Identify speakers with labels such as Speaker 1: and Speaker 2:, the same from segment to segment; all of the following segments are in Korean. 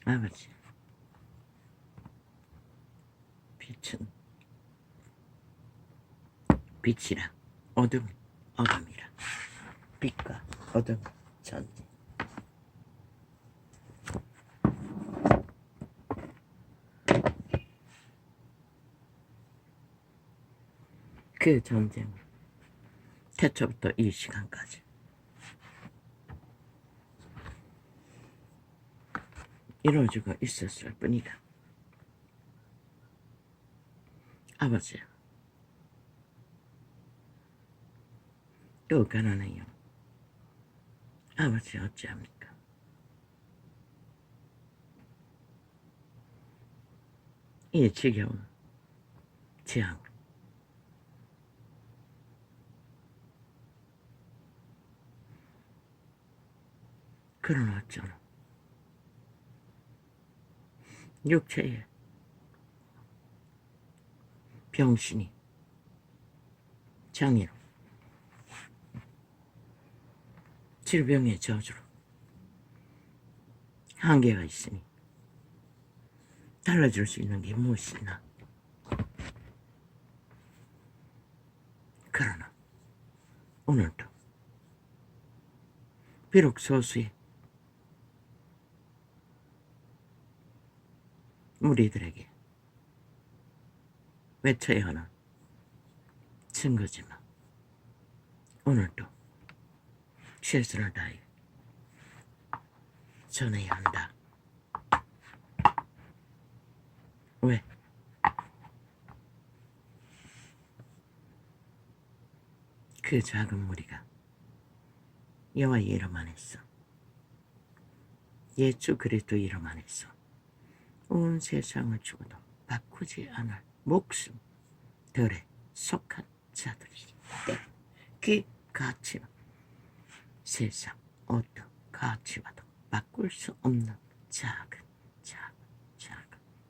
Speaker 1: 아버지, 빛은 빛이라, 어둠은 어둠이라. 빛과 어둠의 전쟁. 그 전쟁은 태초부터 이 시간까지 이루어지고 있었을 뿐이다. 아버지, 또 가난해요. 아버지 어찌합니까? 이 지겨운 재앙, 그러나 어쩌노 육체에 병신이 장애로 질병의 저주로 한계가 있으니 달라질 수 있는 게 무엇이 있나? 그러나 오늘도 비록 소수의 무리들에게 외쳐야 하는 증거지만 오늘도 최선을 다해 전해야 한다. 왜? 그 작은 무리가 여호와의 이름 안에서 예수 그리스도 이름 안에서 온 세상을 죽어도 바꾸지 않을 목숨들에 속한 자들이기 때문에 그 가치는 세상 어떤 가치와도 바꿀 수 없는 작은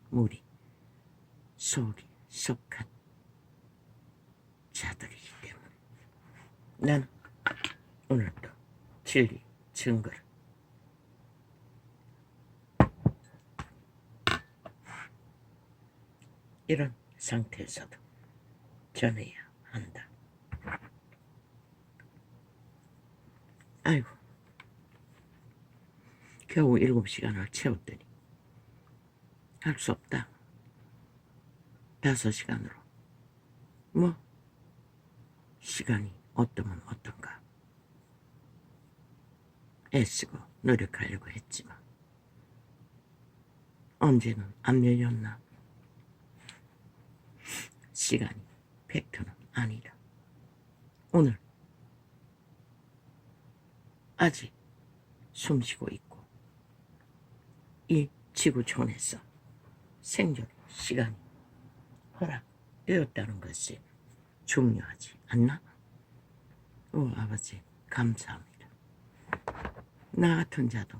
Speaker 1: 무리 속에 속한 자들이기 때문에 나는 오늘도 진리 증거를 이런 상태에서도 전해야 한다. 아이고, 겨우 7시간을 채웠더니 할 수 없다. 5시간으로 뭐 시간이 어떠면 어떤가 애쓰고 노력하려고 했지만 언제는 안 열렸나. 시간이 팩트는 아니다. 오늘 아직 숨쉬고 있고 이 지구촌에서 생존 시간이 허락되었다는 것이 중요하지 않나? 오 아버지 감사합니다. 나 같은 자도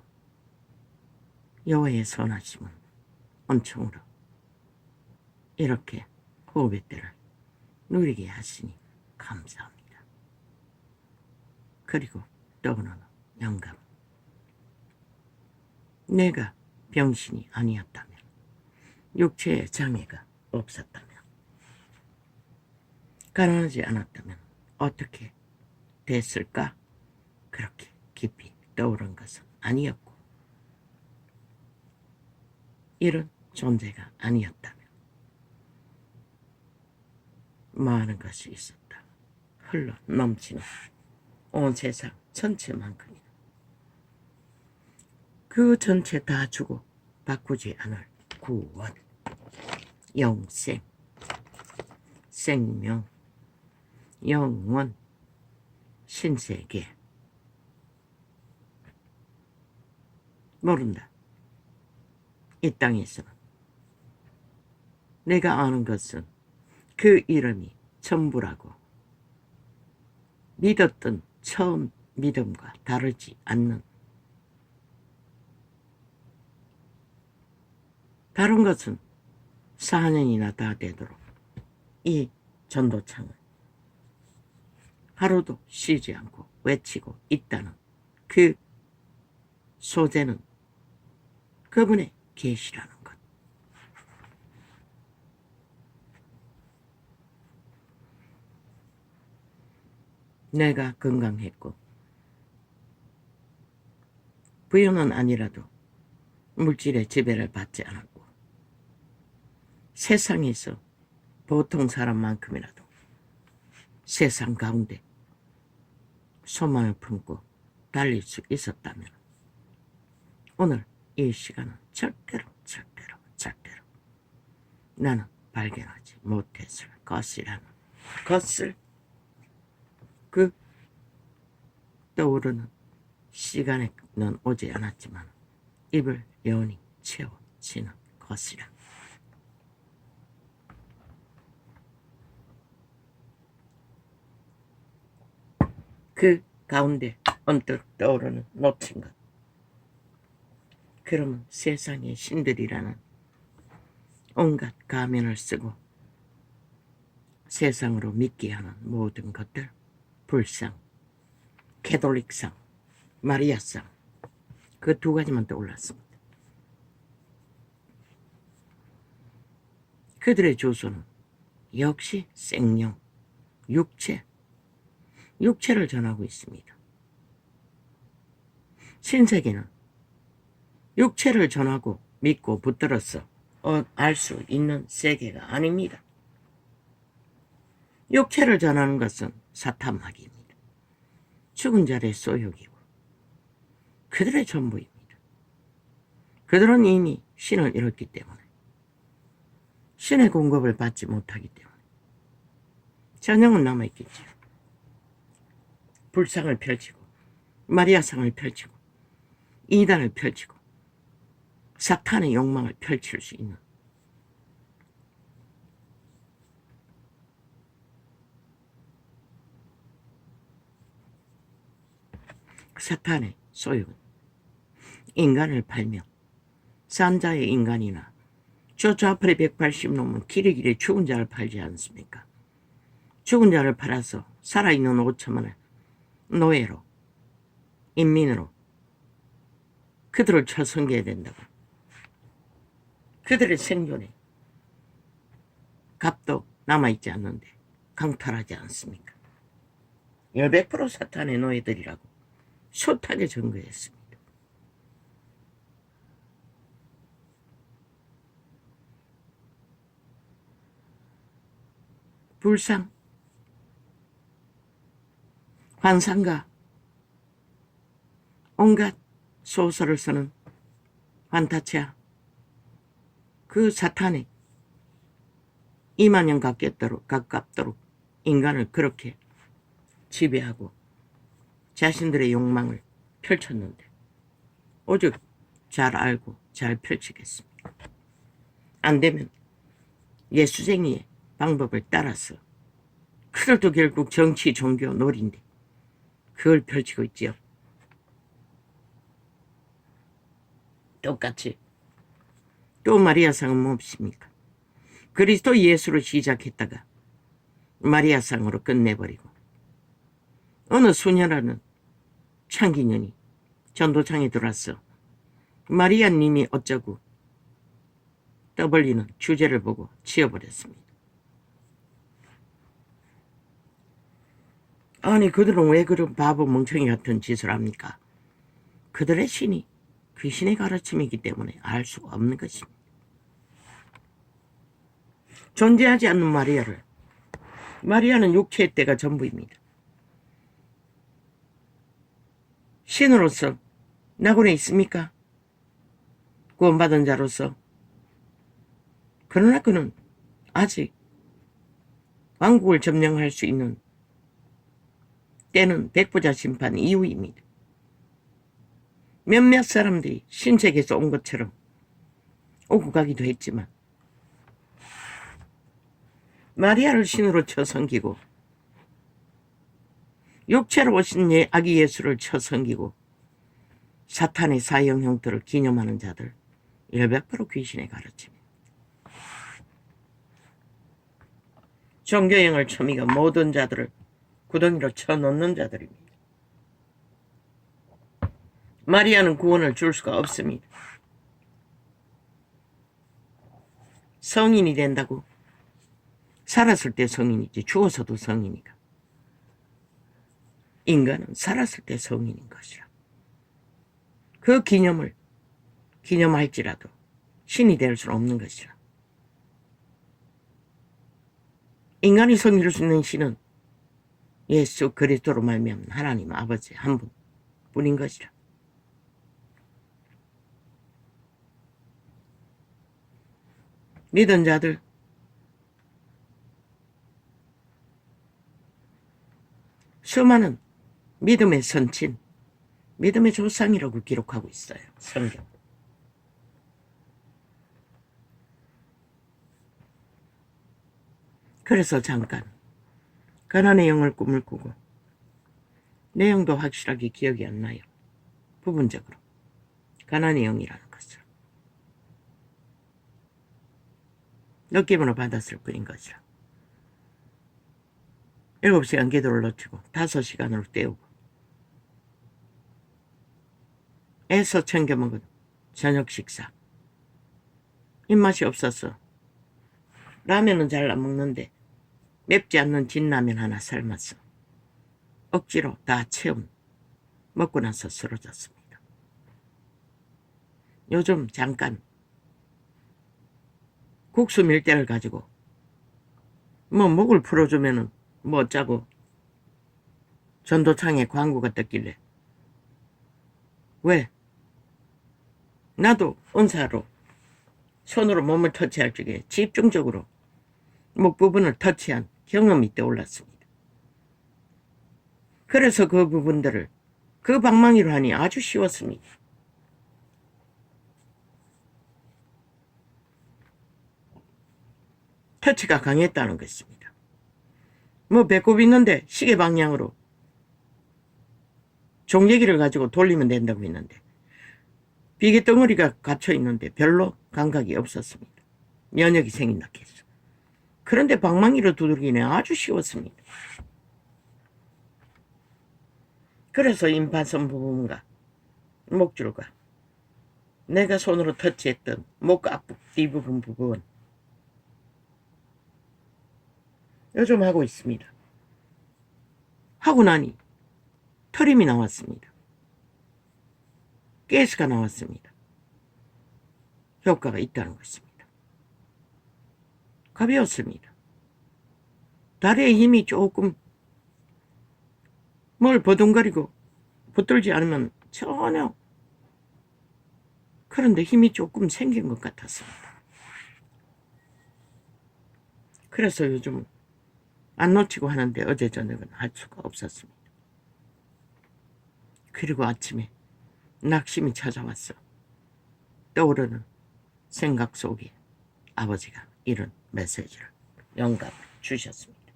Speaker 1: 여호와의 선하심은 은총으로 이렇게 후배 때를 누리게 하시니 감사합니다. 그리고 떠오르는 영감, 내가 병신이 아니었다면, 육체의 장애가 없었다면, 가난하지 않았다면 어떻게 됐을까? 그렇게 깊이 떠오른 것은 아니었고 이런 존재가 아니었다면 많은 것이 있었다. 흘러 넘치는 온 세상 전체만큼이나 그 전체 다 주고 바꾸지 않을 구원, 영생, 생명, 영원, 신세계. 모른다. 이 땅에서는 내가 아는 것은 그 이름이 전부라고 믿었던 처음 믿음과 다르지 않는, 다른 것은 4년이나 다 되도록 이 전도창을 하루도 쉬지 않고 외치고 있다는 그 소재는 그분의 계시라는 것. 내가 건강했고 부유는 아니라도 물질의 지배를 받지 않았고 세상에서 보통 사람만큼이라도 세상 가운데 소망을 품고 달릴 수 있었다면 오늘 이 시간은 절대로 나는 발견하지 못했을 것이라는 것을 그 떠오르는 시간에는 오지 않았지만 입을 영원히 채워지는 것이라. 그 가운데 언뜻 떠오르는 놓친 것. 그러면 세상의 신들이라는 온갖 가면을 쓰고 세상으로 믿게 하는 모든 것들, 불상, 캐톨릭상, 마리아상, 그 두 가지만 떠올랐습니다. 그들의 조소는 역시 생명, 육체를 전하고 있습니다. 신세계는 육체를 전하고 믿고 붙들어서 알 수 있는 세계가 아닙니다. 육체를 전하는 것은 사탄마귀입니다. 죽은 자의 소욕이고 그들의 전부입니다. 그들은 이미 신을 잃었기 때문에 신의 공급을 받지 못하기 때문에 전형은 남아있겠죠. 불상을 펼치고 마리아상을 펼치고 이단을 펼치고 사탄의 욕망을 펼칠 수 있는 사탄의 소욕은 인간을 팔며 산자의 인간이나 저 좌팔에 180놈은 길이길이 죽은 자를 팔지 않습니까? 죽은 자를 팔아서 살아있는 5천만을 노예로 인민으로 그들을 처성겨야 된다고. 그들의 생존에 값도 남아있지 않는데 강탈하지 않습니까? 100% 사탄의 노예들이라고 숱하게 증거했습니다. 불상, 환상가, 온갖 소설을 쓰는 환타치아, 그 사탄이 2만 년 가깝도록 인간을 그렇게 지배하고 자신들의 욕망을 펼쳤는데 오직 잘 알고 잘 펼치겠습니다. 안 되면 예수쟁이의 방법을 따라서 그들도 결국 정치, 종교, 놀인데 그걸 펼치고 있지요. 똑같이 또 마리아상은 무엇입니까? 그리스도 예수로 시작했다가 마리아상으로 끝내버리고 어느 수녀라는 창기년이 전도창에 들어왔어. 마리아님이 어쩌고 떠벌리는 주제를 보고 치워버렸습니다. 아니 그들은 왜 그런 바보 멍청이 같은 짓을 합니까? 그들의 신이 귀신의 가르침이기 때문에 알 수가 없는 것입니다. 존재하지 않는 마리아는 육체의 때가 전부입니다. 신으로서 낙원에 있습니까? 구원받은 자로서. 그러나 그는 아직 왕국을 점령할 수 있는 때는 백부자 심판 이후입니다. 몇몇 사람들이 신세계에서 온 것처럼 오고 가기도 했지만 마리아를 신으로 쳐섬기고 육체로 오신 아기 예수를 쳐섬기고 사탄의 사형 형태를 기념하는 자들 100% 귀신의 가르침입니다. 종교형을 첨이가 모든 자들을 구덩이로 쳐넣는 자들입니다. 마리아는 구원을 줄 수가 없습니다. 성인이 된다고? 살았을 때 성인이지 죽어서도 성인이가. 인간은 살았을 때 성인인 것이라. 그 기념을 기념할지라도 신이 될 수는 없는 것이라. 인간이 섬길 수 있는 신은 예수 그리스도로 말미암은 하나님 아버지 한 분뿐인 것이라. 믿은 자들 수많은 믿음의 선친, 믿음의 조상이라고 기록하고 있어요. 성경. 그래서 잠깐 가난의 영을 꿈을 꾸고 내용도 확실하게 기억이 안 나요. 부분적으로. 가난의 영이라는 것을 느낌으로 받았을 뿐인 것이라. 7시간 기도를 놓치고 5시간으로 때우고 애써 챙겨 먹은 저녁 식사. 입맛이 없어서 라면은 잘 안 먹는데 맵지 않는 진라면 하나 삶았어. 억지로 다 채운 먹고 나서 쓰러졌습니다. 요즘 잠깐 국수 밀대를 가지고 목을 풀어주면은 어쩌고 전도창에 광고가 떴길래 왜? 나도 은사로 손으로 몸을 터치할 적에 집중적으로 목 부분을 터치한 경험이 떠올랐습니다. 그래서 그 부분들을 그 방망이로 하니 아주 쉬웠습니다. 터치가 강했다는 것입니다. 배꼽 있는데 시계 방향으로 종례기를 가지고 돌리면 된다고 했는데 비계 덩어리가 갇혀 있는데 별로 감각이 없었습니다. 면역이 생긴다 했어. 그런데 방망이로 두들기는 아주 쉬웠습니다. 그래서 임파선 부분과 목줄과 내가 손으로 터치했던 목 앞 뒷부분 부분 요즘 하고 있습니다. 하고 나니 털임이 나왔습니다. 가스가 나왔습니다. 효과가 있다는 것입니다. 가벼웠습니다. 다리에 힘이 조금 뭘 버둥거리고 붙들지 않으면 전혀 그런데 힘이 조금 생긴 것 같았습니다. 그래서 요즘 안 놓치고 하는데 어제 저녁은 할 수가 없었습니다. 그리고 아침에 낙심이 찾아왔어. 떠오르는 생각 속에 아버지가 이런 메시지를 영감을 주셨습니다.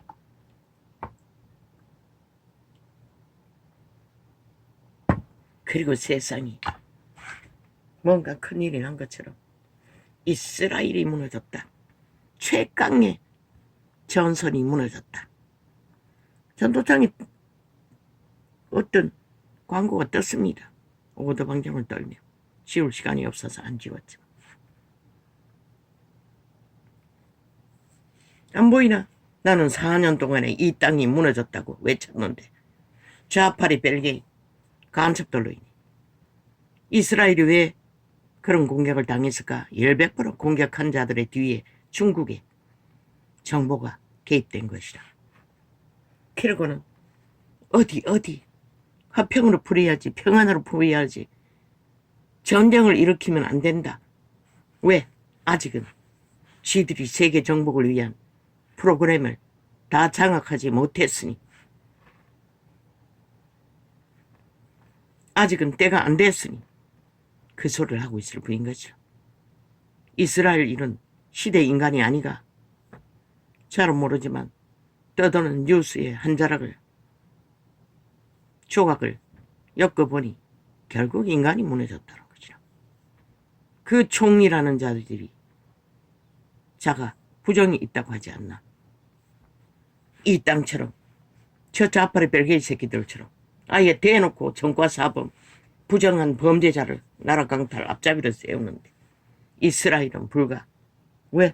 Speaker 1: 그리고 세상이 뭔가 큰일이 난 것처럼 이스라엘이 무너졌다. 최강의 전선이 무너졌다. 전도장에 어떤 광고가 떴습니다. 오도방정을 떨며 지울 시간이 없어서 안 지웠지만. 안 보이나? 나는 4년 동안에 이 땅이 무너졌다고 외쳤는데 좌파리 벨기에 간첩들로 인해 이스라엘이 왜 그런 공격을 당했을까? 100% 공격한 자들의 뒤에 중국의 정보가 개입된 것이라. 그러고는 어디 화평으로 풀어야지, 평안으로 풀어야지. 전쟁을 일으키면 안 된다. 왜? 아직은 지들이 세계 정복을 위한 프로그램을 다 장악하지 못했으니 아직은 때가 안 됐으니 그 소리를 하고 있을 뿐인 거죠. 이스라엘 일은 시대 인간이 아니가. 잘은 모르지만 떠도는 뉴스의 한 자락을 조각을 엮어보니 결국 인간이 무너졌다는 거죠. 그 총리라는 자들이 자가 부정이 있다고 하지 않나. 이 땅처럼 저 좌파리 벨기에 새끼들처럼 아예 대놓고 전과사범 부정한 범죄자를 나라 강탈 앞잡이로 세우는데 이스라엘은 불가. 왜?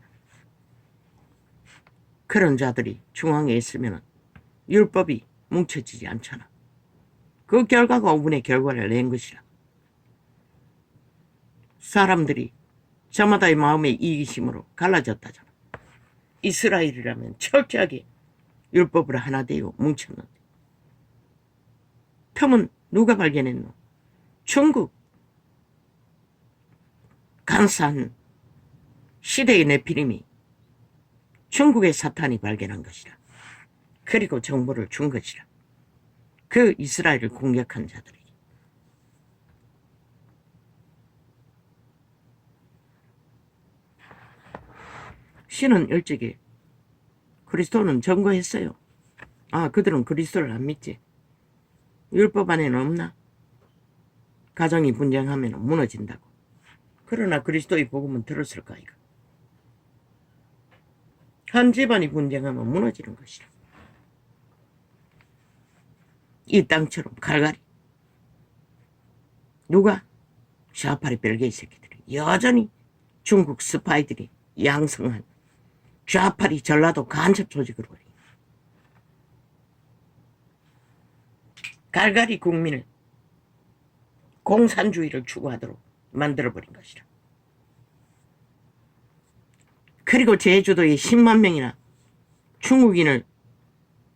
Speaker 1: 그런 자들이 중앙에 있으면 율법이 뭉쳐지지 않잖아. 그 결과가 5분의 결과를 낸 것이라. 사람들이 저마다의 마음의 이기심으로 갈라졌다잖아. 이스라엘이라면 철저하게 율법을 하나 되어 뭉쳤는데 틈은 누가 발견했노? 중국 간사한 시대의 네피림이 중국의 사탄이 발견한 것이라. 그리고 정보를 준 것이라. 그 이스라엘을 공격한 자들이. 신은 일찍이 그리스도는 증거했어요. 아, 그들은 그리스도를 안 믿지. 율법 안에는 없나? 가정이 분쟁하면 무너진다고. 그러나 그리스도의 복음은 들었을까 이거. 한 집안이 분쟁하면 무너지는 것이라. 이 땅처럼 갈갈이. 누가? 샤파리 벨게이 새끼들이 여전히 중국 스파이들이 양성한 좌파리 전라도 간첩 조직으로 버린 갈갈이 국민을 공산주의를 추구하도록 만들어버린 것이라. 그리고 제주도에 10만 명이나 중국인을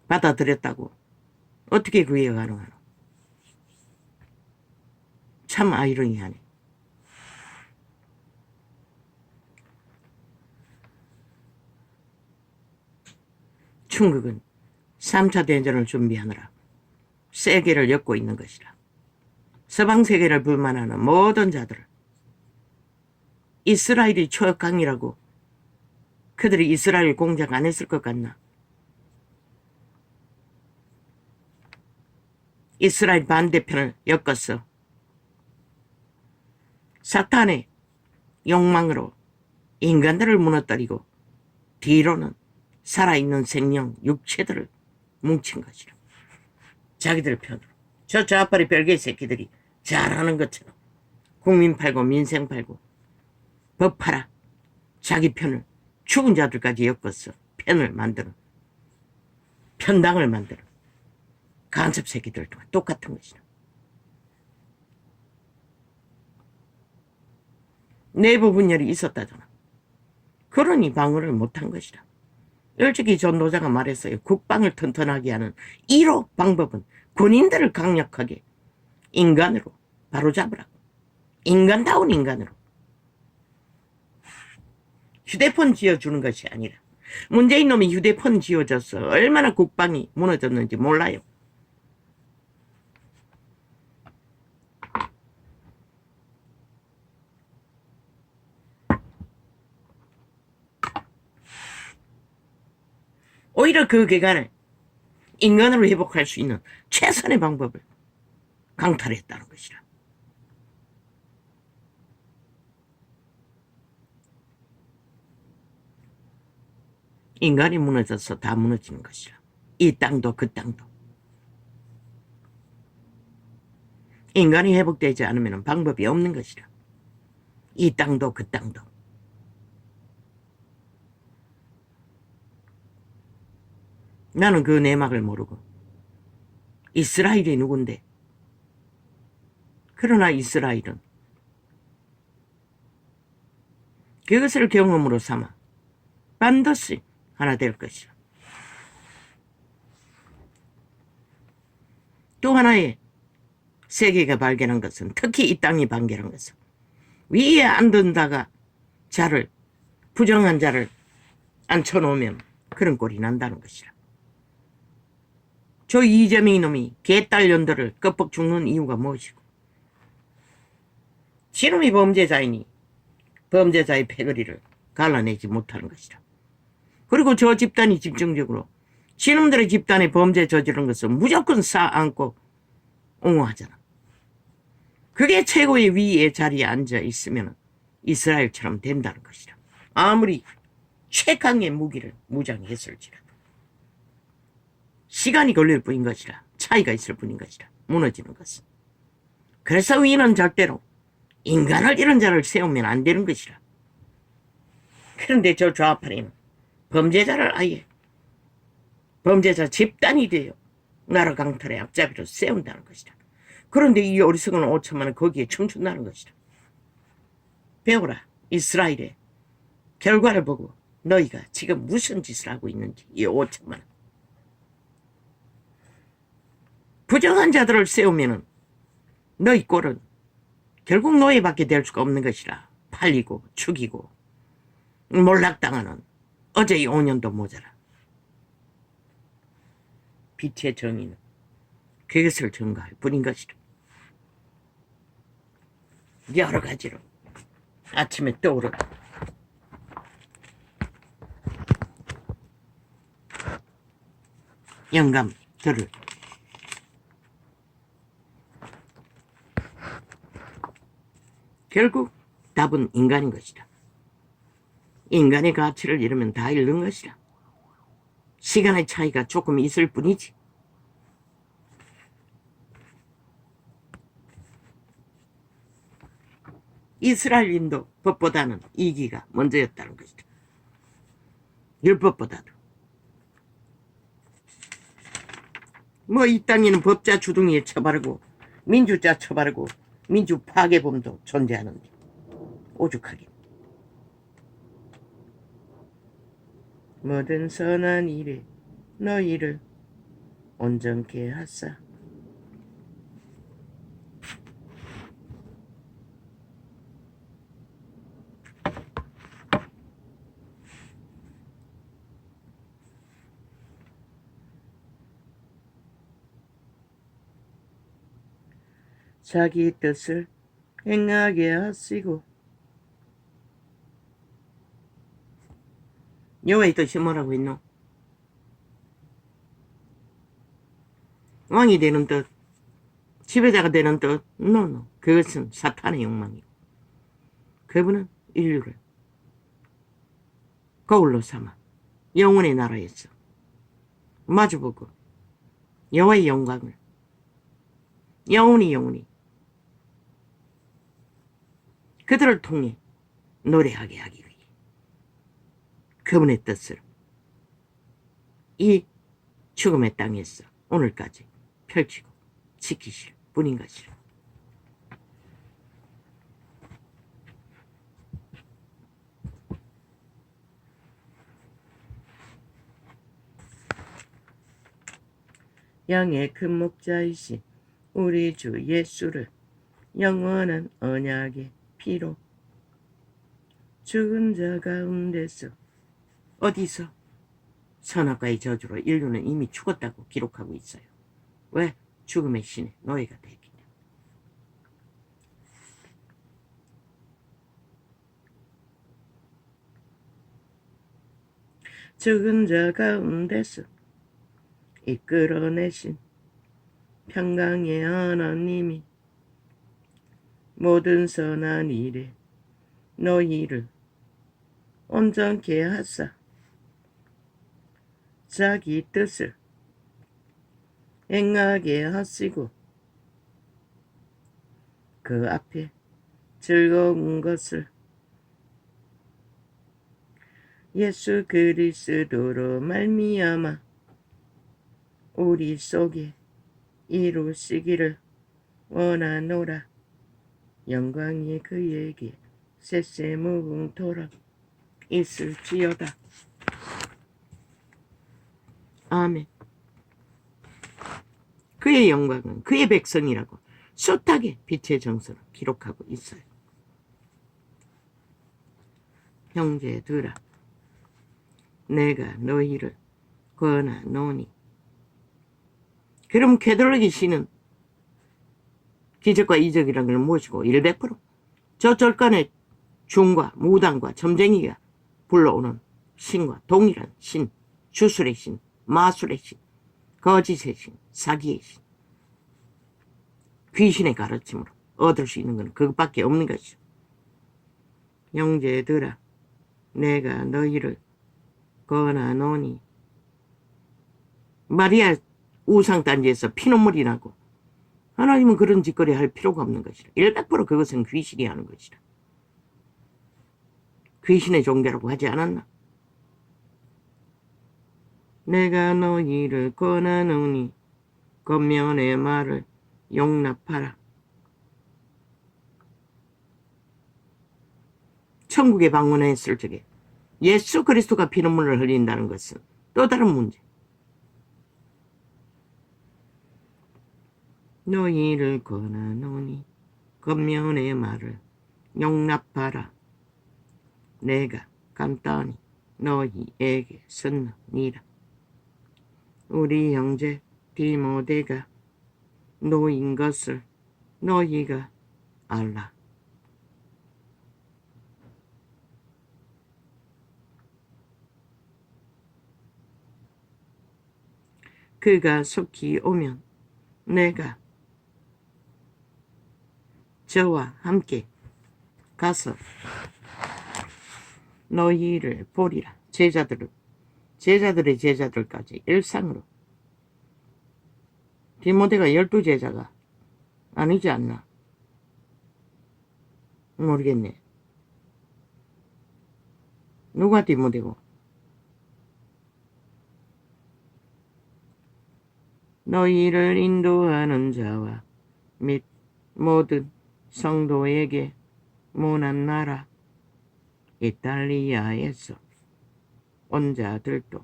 Speaker 1: 받아들였다고. 어떻게 그게 가능하노? 참 아이러니하네. 중국은 3차 대전을 준비하느라 세계를 엮고 있는 것이라. 서방 세계를 불만하는 모든 자들을 이스라엘이 초역강이라고 그들이 이스라엘 공작 안 했을 것 같나? 이스라엘 반대편을 엮었어. 사탄의 욕망으로 인간들을 무너뜨리고 뒤로는 살아있는 생명, 육체들을 뭉친 것이라. 자기들 편으로. 저 좌파리 별개 새끼들이 잘하는 것처럼 국민 팔고 민생 팔고 법 팔아 자기 편을 죽은 자들까지 엮었어. 편을 만들어. 편당을 만들어. 간첩 새끼들과 똑같은 것이라. 내부 분열이 있었다잖아. 그러니 방어를 못한 것이라. 일찍이 전도자가 말했어요. 국방을 튼튼하게 하는 1호 방법은 군인들을 강력하게 인간으로 바로잡으라고. 인간다운 인간으로. 휴대폰 지어주는 것이 아니라. 문재인 놈이 휴대폰 지어줘서 얼마나 국방이 무너졌는지 몰라요. 오히려 그 기간을 인간으로 회복할 수 있는 최선의 방법을 강탈했다는 것이라. 인간이 무너져서 다 무너지는 것이라. 이 땅도 그 땅도. 인간이 회복되지 않으면 방법이 없는 것이라. 이 땅도 그 땅도. 나는 그 내막을 모르고 이스라엘이 누군데. 그러나 이스라엘은 그것을 경험으로 삼아 반드시 하나 될 것이라. 또 하나의 세계가 발견한 것은, 특히 이 땅이 발견한 것은, 위에 앉은다가 자를, 부정한 자를 앉혀놓으면 그런 꼴이 난다는 것이라. 저 이재명 놈이 개딸년들을 껍벅 죽는 이유가 무엇이고, 지놈이 범죄자이니 범죄자의 패거리를 갈라내지 못하는 것이라. 그리고 저 집단이 집중적으로 지놈들의 집단의 범죄 저지른 것을 무조건 쌓아안고 옹호하잖아. 그게 최고의 위의 자리에 앉아 있으면 이스라엘처럼 된다는 것이라. 아무리 최강의 무기를 무장했을지라도 시간이 걸릴 뿐인 것이라. 차이가 있을 뿐인 것이라. 무너지는 것은. 그래서 위는 절대로 인간을 이런 자를 세우면 안 되는 것이라. 그런데 저 좌파리는 범죄자를 아예 범죄자 집단이 되어 나라 강탈의 앞잡이로 세운다는 것이다. 그런데 이 어리석은 5천만은 거기에 춤춘다는 것이다. 배우라. 이스라엘의 결과를 보고 너희가 지금 무슨 짓을 하고 있는지. 이 5천만은 부정한 자들을 세우면은 너희 꼴은 결국 노예밖에 될 수가 없는 것이라. 팔리고 죽이고 몰락당하는 어제의 5년도 모자라. 빛의 정의는 그것을 증거할 뿐인 것이라. 여러 가지로 아침에 떠오르고 영감들을 결국 답은 인간인 것이다. 인간의 가치를 잃으면 다 잃는 것이다. 시간의 차이가 조금 있을 뿐이지. 이스라엘인도 법보다는 이기가 먼저였다는 것이다. 율법보다도. 뭐 이 땅에는 법자 주둥이에 처바르고 민주자 처바르고 민주 파괴범도 존재하는데 오죽하게. 모든 선한 일에 너희를 온전케 하사. 자기 뜻을 행하게 하시고. 여호와의 뜻이 뭐라고 했노? 왕이 되는 뜻, 지배자가 되는 뜻, 노. 그것은 사탄의 욕망이고, 그분은 인류를 거울로 삼아 영혼의 나라에서 마주보고 여호와의 영광을 영원히 그들을 통해 노래하게 하기 위해 그분의 뜻을 이 죽음의 땅에서 오늘까지 펼치고 지키실 뿐인 것이라. 양의 큰 목자이신 우리 주 예수를 영원한 언약의 피로 죽은 자 가운데서 어디서? 선악과의 저주로 인류는 이미 죽었다고 기록하고 있어요. 왜? 죽음의 신의 노예가 되기 때문에. 죽은 자 가운데서 이끌어내신 평강의 하나님이 모든 선한 일에 너희를 온전케 하사 자기 뜻을 행하게 하시고 그 앞에 즐거운 것을 예수 그리스도로 말미암아 우리 속에 이루시기를 원하노라. 영광이 그에게 셋세무궁토록 있을지어다. 아멘. 그의 영광은 그의 백성이라고 숱하게 빛의 정서로 기록하고 있어요. 형제들아, 내가 너희를 권하노니. 그럼 쾌돌르기 씨는 기적과 이적이라는 걸 모시고 100%저 절간의 중과 무당과 점쟁이가 불러오는 신과 동일한 신, 주술의 신, 마술의 신, 거짓의 신, 사기의 신, 귀신의 가르침으로 얻을 수 있는 건 그것밖에 없는 것이죠. 형제들아, 내가 너희를 권하노니. 마리아 우상단지에서 피눈물이 나고 하나님은 그런 짓거리 할 필요가 없는 것이라. 100% 그것은 귀신이 하는 것이라. 귀신의 종교라고 하지 않았나? 내가 너희를 권하노니 겉면의 말을 용납하라. 천국에 방문했을 적에 예수 그리스도가 피눈물을 흘린다는 것은 또 다른 문제. 너희를 권하노니 겉면의 말을 용납하라. 내가 간단히 너희에게 썼느니라. 우리 형제 디모데가 노인 것을 너희가 알라. 그가 속히 오면 내가 저와 함께 가서 너희를 보리라. 제자들의 제자들까지 일상으로. 디모데가 12제자가 아니지 않나? 모르겠네. 누가 디모데고? 너희를 인도하는 자와 및 모든 성도에게 모난 나라 이탈리아에서 온 자들도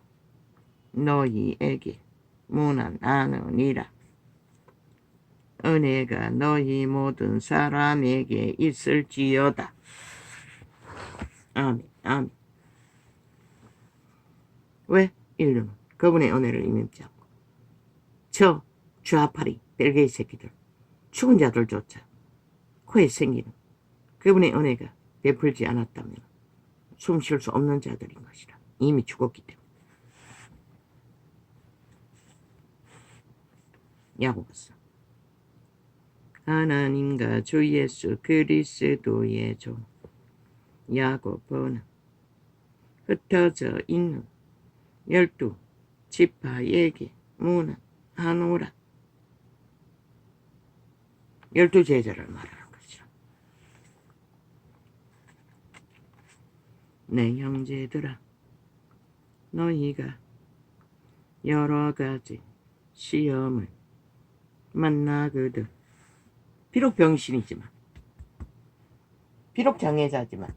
Speaker 1: 너희에게 문안하느니라. 은혜가 너희 모든 사람에게 있을지어다. 아멘. 아멘. 왜? 인류는 그분의 은혜를 임입지 않고 저 좌파리 벨게이 새끼들 죽은 자들조차 코에 생기는 그분의 은혜가 베풀지 않았다면 숨 쉴 수 없는 자들인 것이라. 이미 죽었기 때문에. 야고보서 하나님과 주 예수 그리스도의 종 야고보는 흩어져 있는 12 지파에게 문안하노라. 12제자를 말하는 것이라. 내 형제들아, 너희가 여러 가지 시험을 만나거든. 비록 병신이지만, 비록 장애자지만,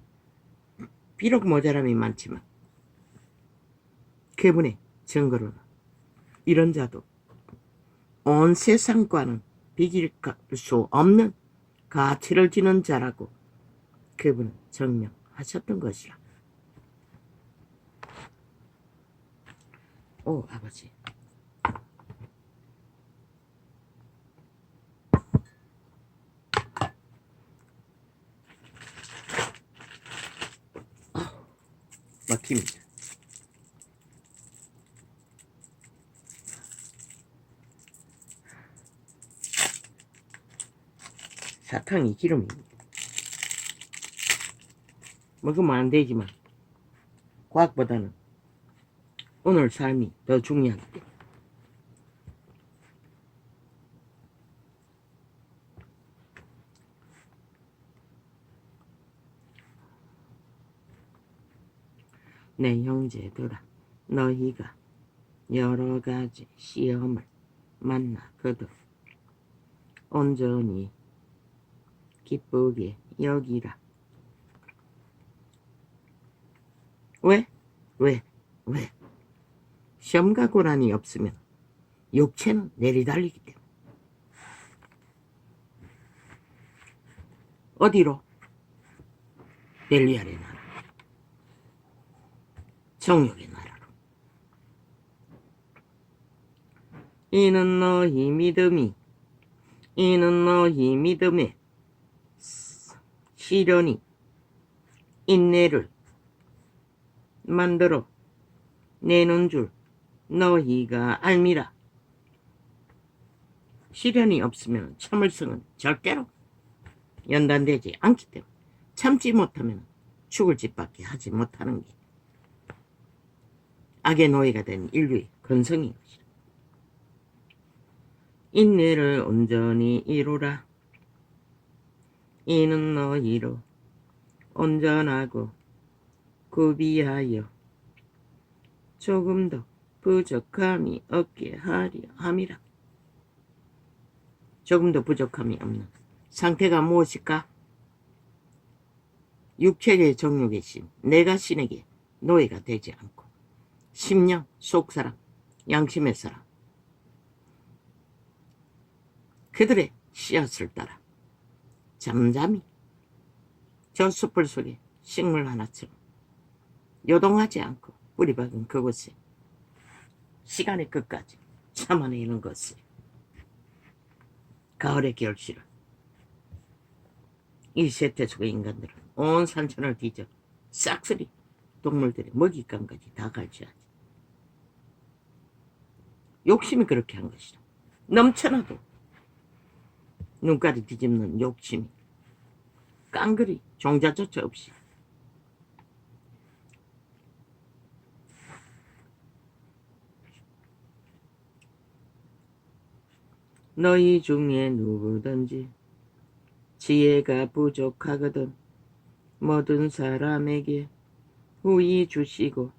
Speaker 1: 비록 모자람이 많지만 그분의 증거로는 이런 자도 온 세상과는 비길 수 없는 가치를 지는 자라고 그분은 증명하셨던 것이라. 오 아버지, 막힙니다. 사탕이 기름입니다. 먹으면 안 되지만 과학보다는 오늘 삶이 더 중요하기 때문에. 내 형제들아, 너희가 여러 가지 시험을 만나거든 온전히 기쁘게 여기라. 왜? 시험과 고난이 없으면 육체는 내리달리기 때문에. 어디로? 벨리알의 나라, 정욕의 나라로. 이는 너희 믿음에 시련이 인내를 만들어 내는 줄 너희가 알미라. 시련이 없으면 참을성은 절대로 연단되지 않기 때문에 참지 못하면 죽을 짓밖에 하지 못하는 게 악의 노예가 된 인류의 근성인 것이다. 인내를 온전히 이루라. 이는 너희로 온전하고 구비하여 조금도 부족함이 없게 하려 함이라. 조금도 부족함이 없는 상태가 무엇일까? 육체의 정욕의 신, 내가 신에게 노예가 되지 않고 심령, 속사람, 양심의 사람, 그들의 씨앗을 따라 잠잠히 저 숯불 속에 식물 하나처럼 요동하지 않고 뿌리 박은 그곳에 시간의 끝까지 참아내는 것을, 가을의 결실을 이 세태 속의 인간들은 온 산천을 뒤져 싹쓸이 동물들의 먹잇감까지 다 갈취하지. 욕심이 그렇게 한 것이다. 넘쳐나도 눈깔이 뒤집는 욕심이 깡그리 종자조차 없이 너희 중에 누구든지 지혜가 부족하거든 모든 사람에게 후히 주시고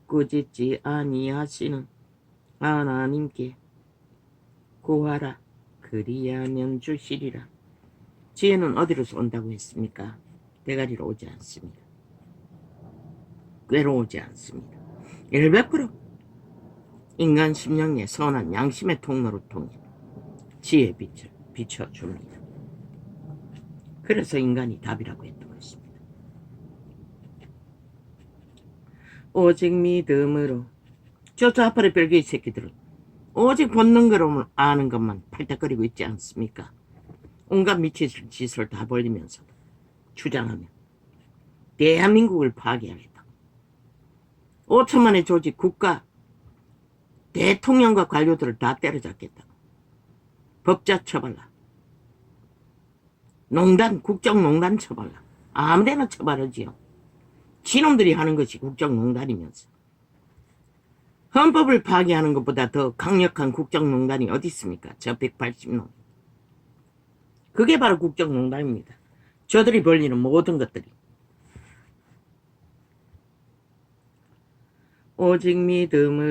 Speaker 1: 꾸짖지 아니하시는 하나님께 구하라. 그리하면 주시리라. 지혜는 어디로서 온다고 했습니까? 대가리로 오지 않습니다. 꾀로 오지 않습니다. 100% 인간 심령의 선한 양심의 통로를 통해 지혜의 빛을 비춰줍니다. 그래서 인간이 답이라고 했던 것입니다. 오직 믿음으로 저 좌파의 별개의 새끼들은 오직 본능으로 아는 것만 팔딱거리고 있지 않습니까? 온갖 미친 짓을 다 벌리면서 주장하며 대한민국을 파괴하겠다. 5천만의 조직 국가 대통령과 관료들을 다 때려잡겠다. 법자 처벌라. 농단, 국정농단 처벌라. 아무데나 처벌하지요. 지놈들이 하는 것이 국정농단이면서. 헌법을 파괴하는 것보다 더 강력한 국정농단이 어디 있습니까? 저 180놈. 그게 바로 국정농단입니다. 저들이 벌리는 모든 것들이. 오직 믿음으로